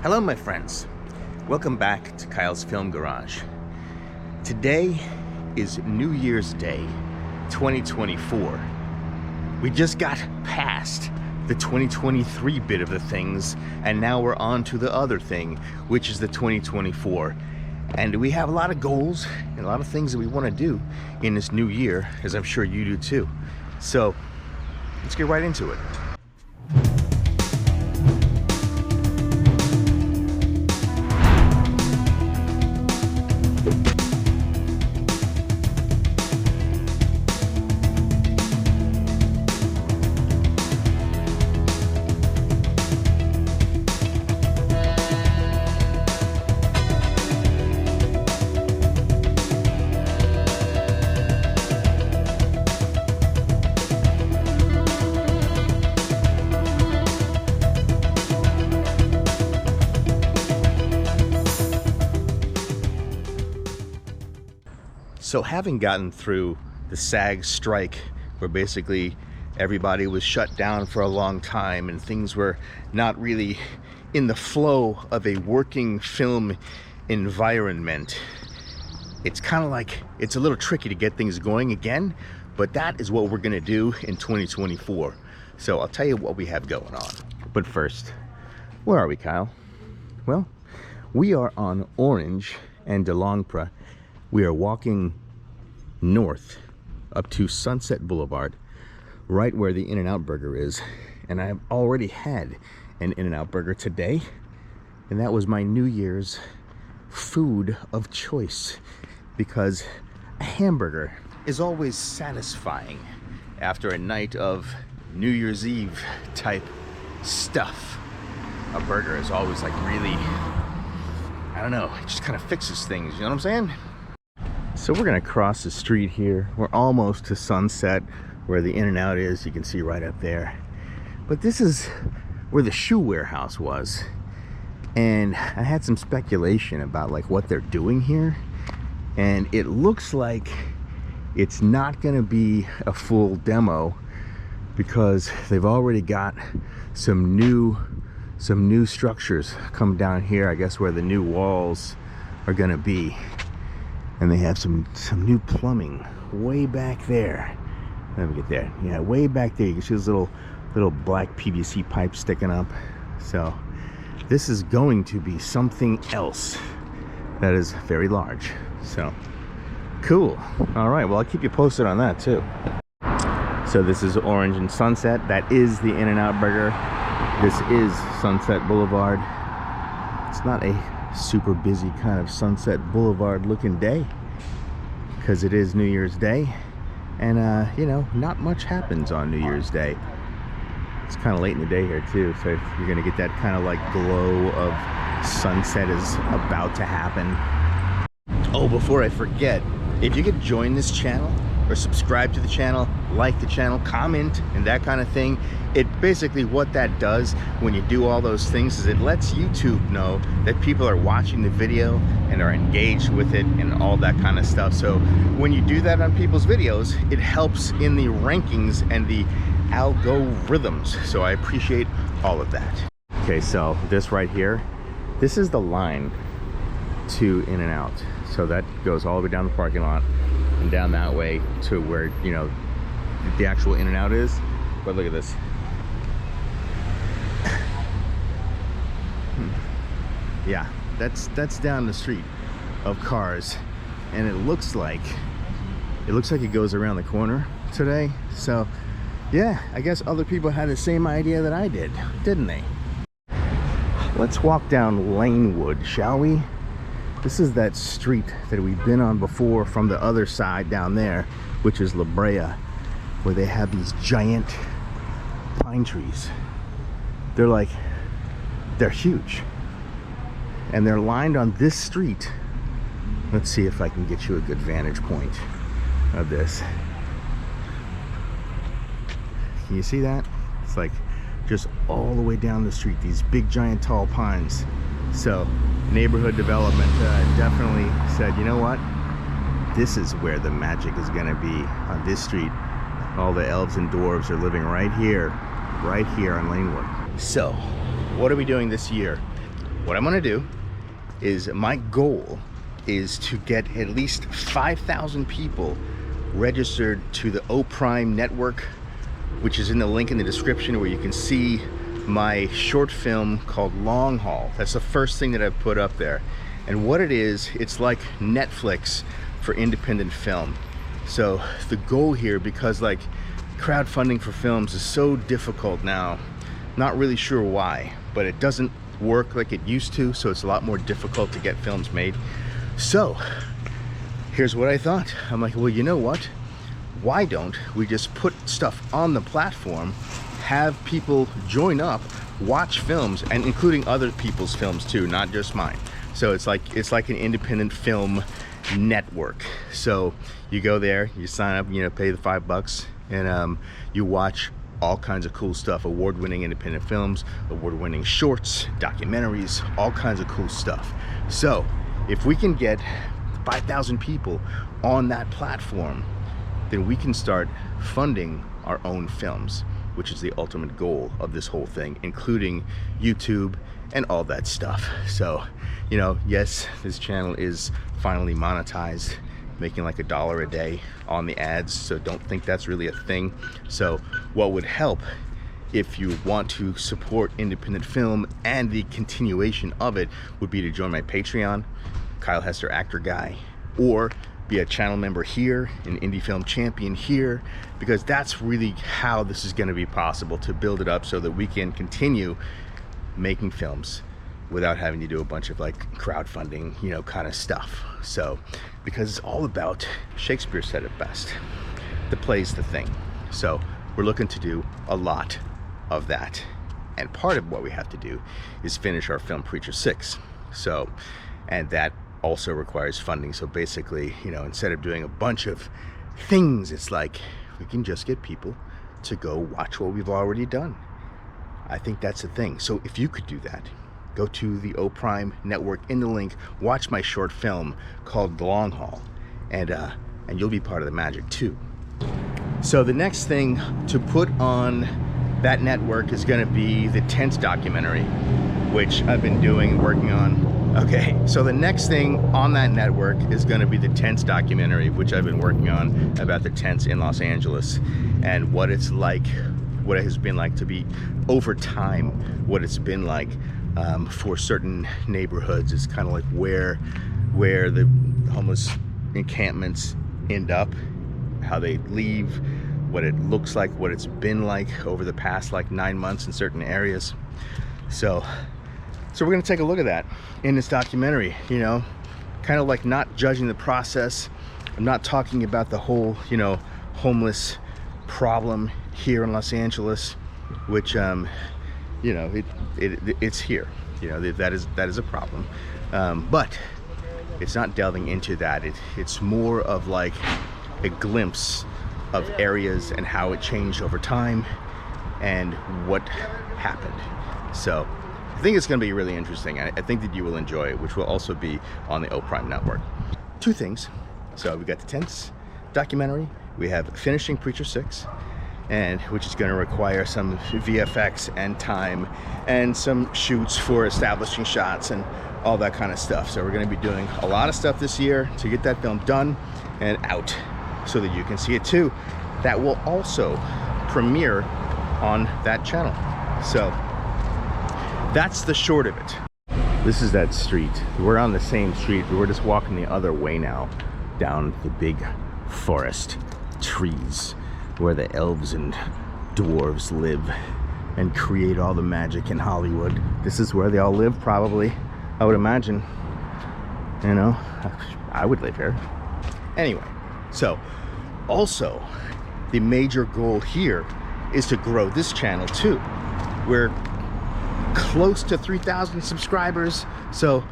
Hello my friends, welcome back to Kyle's Film Garage. Today is New Year's Day 2024. We just got past the 2023 bit of the things and now we're on to the other thing, which is the 2024. And we have a lot of goals and a lot of things that we want to do in this new year, as I'm sure you do too. So let's get right into it. So having gotten through the SAG strike, where basically everybody was shut down for a long time and things were not really in the flow of a working film environment, it's kind of like it's a little tricky to get things going again, but that is what we're gonna do in 2024. So I'll tell you what we have going on. But first, where are we, Kyle? Well, we are on Orange and DeLongpre. We are walking north up to Sunset Boulevard, right where the In-N-Out Burger is. And I've already had an In-N-Out Burger today, and that was my New Year's food of choice, because a hamburger is always satisfying after a night of New Year's Eve type stuff. A burger is always like really, I don't know, it just kind of fixes things, you know what I'm saying? So we're gonna cross the street here. We're almost to Sunset, where the In-N-Out is. You can see right up there. But this is where the shoe warehouse was. And I had some speculation about like what they're doing here. And it looks like it's not gonna be a full demo, because they've already got some new structures come down here, I guess, where the new walls are gonna be. And they have some new plumbing way back there. Let me get there. Yeah, way back there. You can see those little black PVC pipes sticking up. So this is going to be something else that is very large. So cool. All right, well, I'll keep you posted on that too. So this is Orange and Sunset. That is the In-N-Out Burger. This is Sunset Boulevard. It's not a super busy kind of Sunset Boulevard looking day, because it is New Year's Day, and you know, not much happens on New Year's Day. It's kind of late in the day here too, so you're gonna get that kind of like glow of sunset is about to happen. Oh, before I forget, if you could join this channel or subscribe to the channel, like the channel, comment, and that kind of thing. It basically, what that does when you do all those things is it lets YouTube know that people are watching the video and are engaged with it and all that kind of stuff. So when you do that on people's videos, it helps in the rankings and the algorithms. So I appreciate all of that. Okay, so this right here, this is the line to In-N-Out. So that goes all the way down the parking lot and down that way to where, you know, the actual In-N-Out is. But look at this. Yeah, that's down the street of cars, and it looks like it goes around the corner today. So yeah, I guess other people had the same idea that I did, didn't they? Let's walk down Lanewood, shall we? This is that street that we've been on before from the other side down there, which is La Brea, where they have these giant pine trees. They're huge. And they're lined on this street. Let's see if I can get you a good vantage point of this. Can you see that? It's like just all the way down the street, these big giant tall pines. So neighborhood development definitely said, you know what, this is where the magic is gonna be, on this street. All the elves and dwarves are living right here on Lanewood. So what are we doing this year? what I'm gonna do is, my goal is to get at least 5,000 people registered to the Opprime network, which is in the link in the description, where you can see my short film called Long Haul. That's the first thing that I've put up there. And what it is, it's like Netflix for independent film. So the goal here, because like crowdfunding for films is so difficult now, not really sure why, but it doesn't work like it used to, so it's a lot more difficult to get films made. So here's what I thought. I'm like, well, you know what? Why don't we just put stuff on the platform, have people join up, watch films, and including other people's films too, not just mine. So it's like an independent film network. So you go there, you sign up, you know, pay the $5, and you watch all kinds of cool stuff, award-winning independent films, award-winning shorts, documentaries, all kinds of cool stuff. So if we can get 5,000 people on that platform, then we can start funding our own films, which is the ultimate goal of this whole thing, including YouTube and all that stuff. So, you know, yes, this channel is finally monetized, making like $1 a day on the ads, so don't think that's really a thing. So what would help, if you want to support independent film and the continuation of it, would be to join my Patreon, Kyle Hester Actor Guy, or be a channel member here, an indie film champion here, because that's really how this is going to be possible, to build it up so that we can continue making films without having to do a bunch of like crowdfunding, you know, kind of stuff. So, because it's all about, Shakespeare said it best, the play's the thing. So we're looking to do a lot of that. And part of what we have to do is finish our film Preacher 6. So, and that also requires funding. So basically, you know, instead of doing a bunch of things, it's like we can just get people to go watch what we've already done. I think that's the thing. So if you could do that, go to the Opprime network in the link, watch my short film called The Long Haul, and you'll be part of the magic too. So the next thing to put on that network is going to be the Tents documentary, which I've been doing and working on. Okay, so the next thing on that network is going to be the Tents documentary, which I've been working on, about the tents in Los Angeles and what it's like, what it has been like to be, over time, what it's been like for certain neighborhoods. It's kind of like where the homeless encampments end up, how they leave, what it looks like, what it's been like over the past like 9 months in certain areas. So we're gonna take a look at that in this documentary, you know, kind of like not judging the process. I'm not talking about the whole, you know, homeless problem here in Los Angeles, which, you know, it's here, you know, that is a problem. But it's not delving into that. It's more of like a glimpse of areas and how it changed over time and what happened. So I think it's going to be really interesting. I think that you will enjoy it, which will also be on the Opprime network. Two things. So we got the Tents documentary. We have finishing Preacher 6, and which is going to require some VFX and time and some shoots for establishing shots and all that kind of stuff. So we're going to be doing a lot of stuff this year to get that film done and out so that you can see it too. That will also premiere on that channel. So that's the short of it. This is that street. We're on the same street, but we're just walking the other way now, down the big forest trees where the elves and dwarves live and create all the magic in Hollywood. This is where they all live, probably, I would imagine. You know, I would live here. Anyway, so also the major goal here is to grow this channel too. We're close to 3,000 subscribers, so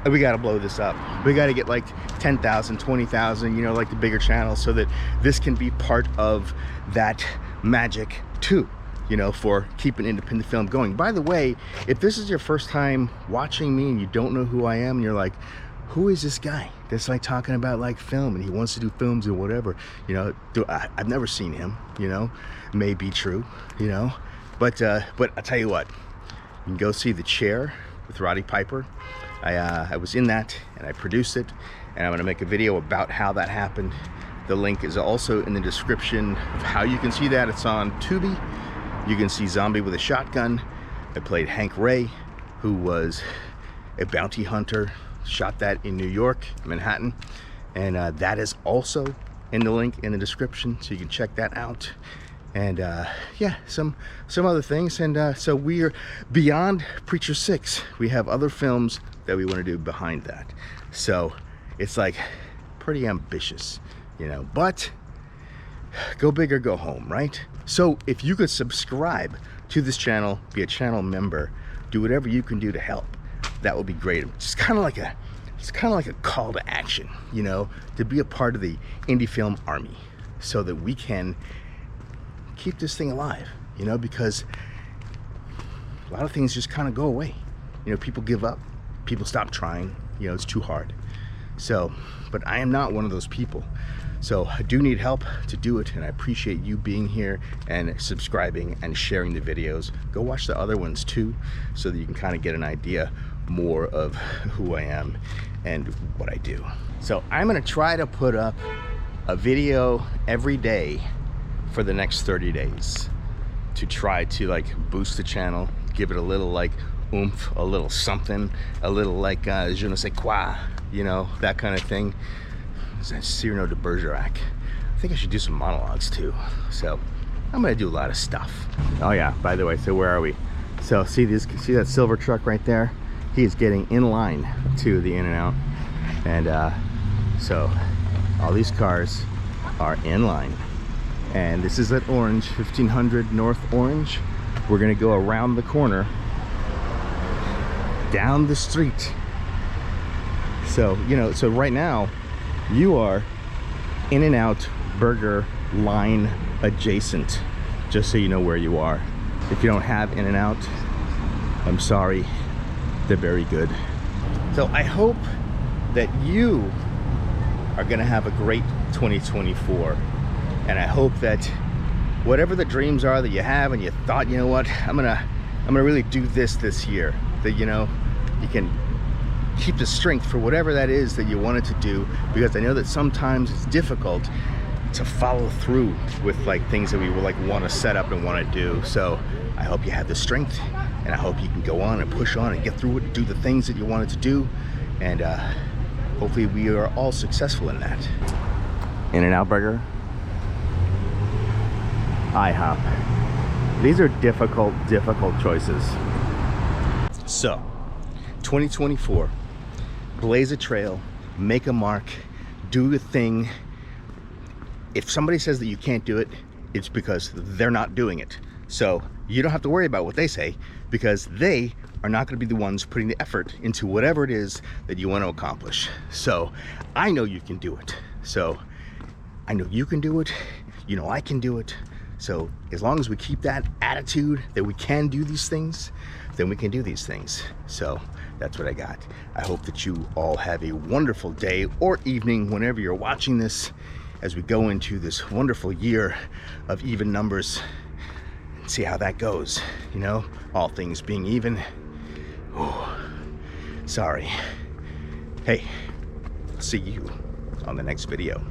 we got to blow this up. We got to get like 10,000, 20,000, you know, like the bigger channels, so that this can be part of that magic too, you know, for keeping independent film going. By the way, if this is your first time watching me and you don't know who I am, and you're like, who is this guy that's like talking about like film and he wants to do films and whatever, you know, I've never seen him, you know, may be true, you know, but I'll tell you what, you can go see The Chair with Roddy Piper. I was in that and I produced it, and I'm gonna make a video about how that happened. The link is also in the description of how you can see that. It's on Tubi. You can see Zombie with a Shotgun. I played Hank Ray, who was a bounty hunter, shot that in New York, Manhattan. And that is also in the link in the description, so you can check that out. And yeah, some other things. And so we are beyond Preacher 6. We have other films that we want to do behind that. So it's like pretty ambitious, you know, but go big or go home, right? So if you could subscribe to this channel, be a channel member, do whatever you can do to help, that would be great. It's kind of like a call to action, you know, to be a part of the indie film army, so that we can keep this thing alive, you know, because a lot of things just kind of go away. You know, people give up, people stop trying, you know, it's too hard. So, but I am not one of those people. So I do need help to do it, and I appreciate you being here and subscribing and sharing the videos. Go watch the other ones too, so that you can kind of get an idea more of who I am and what I do. So I'm gonna try to put up a video every day for the next 30 days to try to like boost the channel, give it a little like oomph, a little something, a little like je ne sais quoi, you know, that kind of thing. Is that Cyrano de Bergerac? I think I should do some monologues too. So I'm gonna do a lot of stuff. Oh yeah, by the way, so where are we? So see that silver truck right there? He is getting in line to the In-N-Out. And so all these cars are in line. And this is at Orange, 1500 North Orange. We're gonna go around the corner, down the street. So, you know, so right now, you are In-N-Out burger line adjacent, just so you know where you are. If you don't have In-N-Out, I'm sorry, they're very good. So I hope that you are gonna have a great 2024. And I hope that whatever the dreams are that you have and you thought, you know what, I'm gonna really do this year, that, you know, you can keep the strength for whatever that is that you wanted to do, because I know that sometimes it's difficult to follow through with like things that we will like want to set up and want to do. So I hope you have the strength, and I hope you can go on and push on and get through it and do the things that you wanted to do. And hopefully we are all successful in that. In-N-Out burger, IHOP. These are difficult choices. So 2024, blaze a trail, make a mark, do a thing. If somebody says that you can't do it, it's because they're not doing it. So you don't have to worry about what they say, because they are not going to be the ones putting the effort into whatever it is that you want to accomplish. So I know you can do it. So I know you can do it. You know I can do it. So as long as we keep that attitude that we can do these things, then we can do these things. So that's what I got. I hope that you all have a wonderful day or evening whenever you're watching this, as we go into this wonderful year of even numbers. See how that goes, you know, all things being even. Ooh, sorry. Hey, see you on the next video.